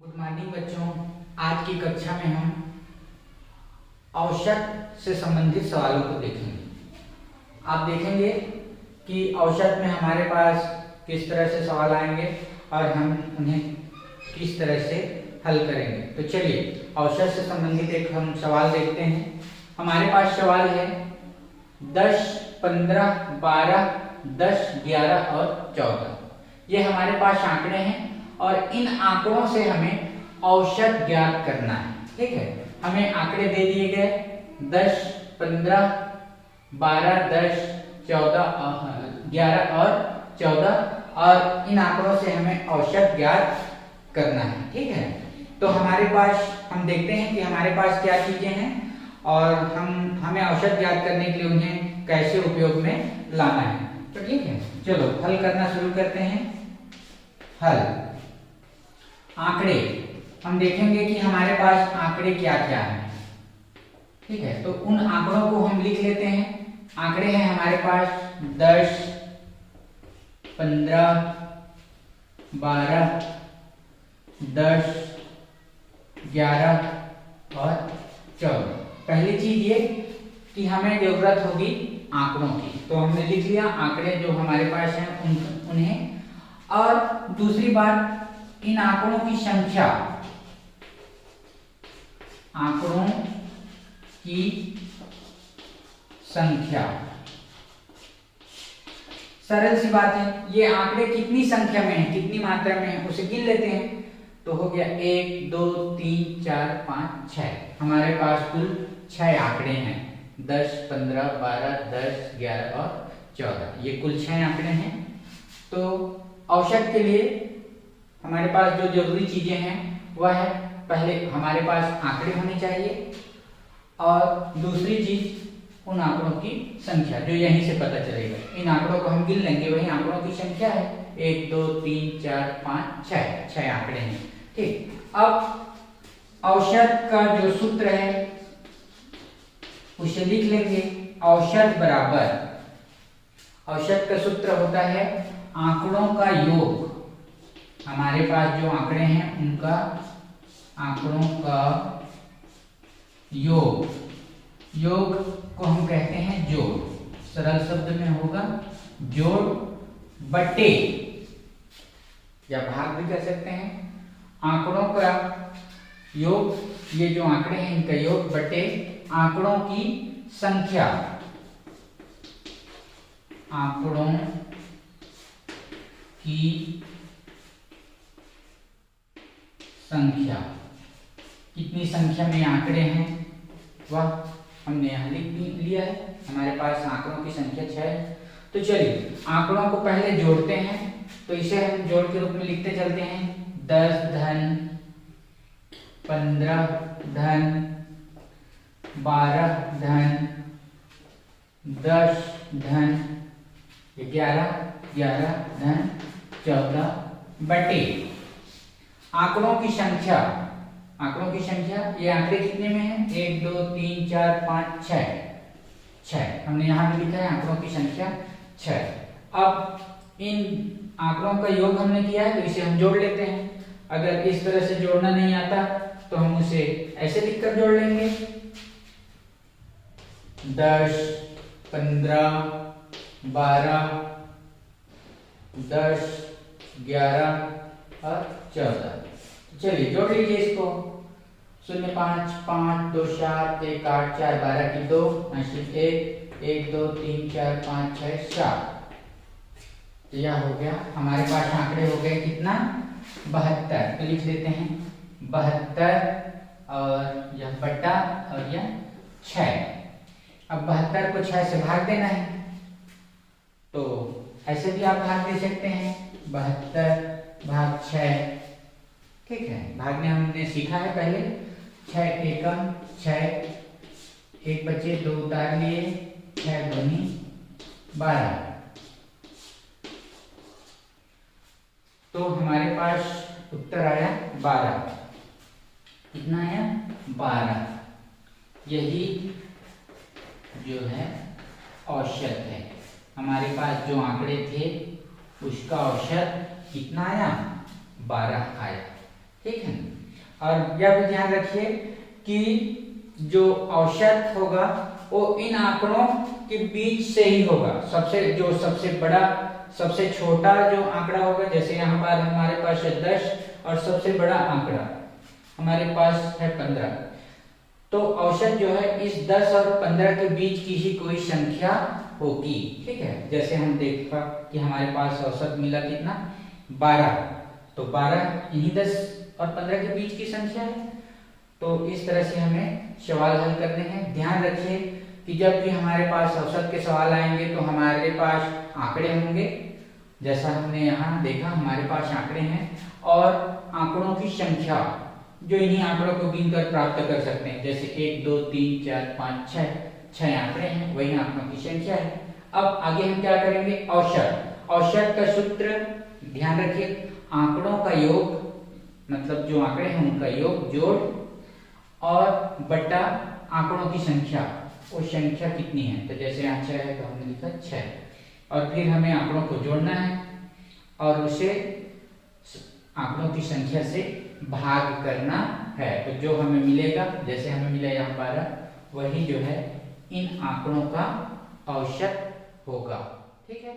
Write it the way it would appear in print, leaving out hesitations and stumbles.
Good morning बच्चों। आज की कक्षा में हम औषध से संबंधित सवालों को देखेंगे। आप देखेंगे कि औषध में हमारे पास किस तरह से सवाल आएंगे और हम उन्हें किस तरह से हल करेंगे। तो चलिए औषध से संबंधित एक हम सवाल देखते हैं। हमारे पास सवाल है 10, 15, 12, 10, 11 और 14। ये हमारे पास आंकड़े हैं और इन आंकड़ों से हमें औषध ज्ञात करना है। ठीक है, हमें आंकड़े दे दिए गए 10, 15, 12, 10, 11 और 14 और इन आंकड़ों से हमें औषध ज्ञात करना है। ठीक है, तो हमारे पास हम देखते हैं कि हमारे पास क्या चीजें हैं और हमें औषध ज्ञात करने के लिए उन्हें कैसे उपयोग में लाना है। तो ठीक है, चलो हल करना शुरू करते हैं। हल आंकड़े, हम देखेंगे कि हमारे पास आंकड़े क्या क्या हैं। ठीक है, तो उन आंकड़ों को हम लिख लेते हैं। आंकड़े हैं हमारे पास 10, 15, 12, 10, 11 और 14। पहली चीज ये कि हमें जरूरत होगी आंकड़ों की, तो हमने लिख लिया आंकड़े जो हमारे पास हैं उन्हें। और दूसरी बात, इन आंकड़ों की संख्या, आंकड़ों की संख्या, सरल सी बात है, ये आंकड़े कितनी संख्या में है, कितनी मात्रा में है उसे गिन लेते हैं। तो हो गया 1, 2, 3, 4, 5, 6। हमारे पास कुल 6 आंकड़े हैं, 10, 15, 12, 10, 11 और 14। ये कुल 6 आंकड़े हैं। तो औषध के लिए हमारे पास जो जरूरी चीजें हैं वह है, पहले हमारे पास आंकड़े होने चाहिए और दूसरी चीज उन आंकड़ों की संख्या जो यहीं से पता चलेगा। इन आंकड़ों को हम गिन लेंगे, वही आंकड़ों की संख्या है 1, 2, 3, 4, 5, 6 आंकड़े हैं। ठीक, अब औषध का जो सूत्र है उसे लिख लेंगे। औषध बराबर, औषध का सूत्र होता है आंकड़ों का योग। हमारे पास जो आंकड़े हैं उनका आंकड़ों का योग, योग को हम कहते हैं जोड़। सरल शब्द में होगा जोड़ बटे, या भाग भी कह सकते हैं। आंकड़ों का योग, ये जो आंकड़े हैं इनका योग बटे आंकड़ों की संख्या, आंकड़ों की संख्या। कितनी संख्या में आंकड़े हैं वह हमने यहाँ लिख लिया है। हमारे पास आंकड़ों की संख्या 6 है। तो चलिए आंकड़ों को पहले जोड़ते हैं, तो इसे हम जोड़ के रूप में लिखते चलते हैं। 10 धन 15 धन 12 धन 10 धन 11 धन 14 बटे आंकड़ों की संख्या। आंकड़ों की संख्या, ये आंकड़े कितने में है, 1, 2, 3, 4, 5, 6। हमने यहाँ भी लिखा है आंकड़ों की संख्या 6। अब इन आंकड़ों का योग हमने किया है तो इसे हम जोड़ लेते हैं। अगर इस तरह से जोड़ना नहीं आता तो हम उसे ऐसे लिखकर जोड़ लेंगे 10, 15, 12, 10, 11 और 14। चलिए जोड़ लीजिए इसको। 0, 5, 5, 2, 7, 1, 8, 4, 12 की 2, 1, 2, 3, 4, 5, 6, 7। यह हो गया, हमारे पास आंकड़े हो गए कितना, 72। तो लिख देते हैं 72 और यह बटा और यह 6। अब 72 को 6 से भाग देना है, तो ऐसे भी आप भाग दे सकते हैं 72 भाग 6। ठीक है, भागने हमने सीखा है पहले। 6 एकम 6, 1 बचे 2 उतार लिए, 6 दूनी 12। तो हमारे पास उत्तर आया 12। कितना आया, 12। यही जो है औषध है। हमारे पास जो आंकड़े थे उसका औषध कितना आया, 12 आया। ठीक है। और यह भी ध्यान रखिए कि जो औसत होगा वो इन आंकड़ों के बीच से ही होगा। सबसे बड़ा सबसे छोटा जो आंकड़ा होगा, जैसे यहाँ पर हमारे पास है 10 और सबसे बड़ा आंकड़ा हमारे पास है 15, तो औसत जो है इस 10 और 15 के बीच की ही कोई संख्या होगी। ठीक है, जैसे हम देखा कि हमारे पास औसत मिला कितना 12, तो 12 इन्हीं 10 और 15 के बीच की संख्या है। तो इस तरह से हमें सवाल हल करने हैं। ध्यान रखिए कि जब भी हमारे पास औसत के सवाल आएंगे तो हमारे पास आंकड़े होंगे, जैसा हमने यहाँ देखा हमारे पास आंकड़े हैं और आंकड़ों की संख्या जो इन्हीं आंकड़ों को गिनकर प्राप्त कर सकते हैं, जैसे 1 2 3 4 5 6 आंकड़े हैं, वही आंकड़ों की संख्या है। अब आगे हम क्या करेंगे, औसत का सूत्र ध्यान रखिए, आंकड़ों का योग मतलब जो आंकड़े हैं उनका योग जोड़ और बटा आंकड़ों की संख्या, वो संख्या कितनी है, तो जैसे यहाँ 6 है तो हमने लिखा 6, और फिर हमें आंकड़ों को जोड़ना है और उसे आंकड़ों की संख्या से भाग करना है। तो जो हमें मिलेगा, जैसे हमें मिला यहाँ 12, वही जो है इन आंकड़ों का औसत होगा। ठीक है।